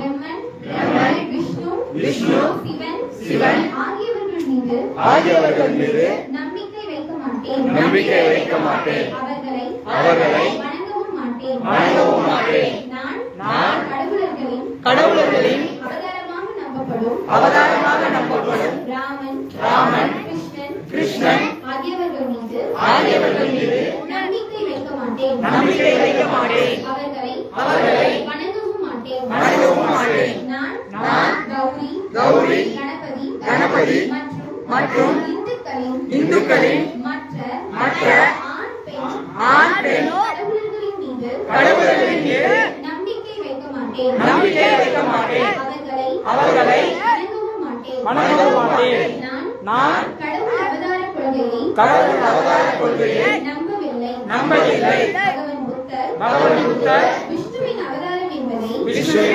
பிரம்மன், விஷ்ணு, சிவன் ஆகியவர்கள் மீது நம்பிக்கை வைக்க மாட்டேன். அவர்களை வணங்கவும் மாட்டேன். நான் கடவுளர்களின் அவதாரமாக நம்பப்படும் ராமன், கிருஷ்ணன் ஆகியவர்கள் மீது நம்பிக்கை வைக்க மாட்டேன். அவர்களை வணங்கவும் மாட்டேன். நான் கௌரி, கணபதி மற்றும் இந்துக்களின் மற்ற ஆண் பெண் கடவுளர்களின் மீது நம்பிக்கை வைக்க மாட்டேன். அவர்களை வணங்கவும் மாட்டேன். நான் கடவுள் அவதார கொள்கையை நம்பவில்லை. பகவான் புத்தர் விஷ்ணுவின்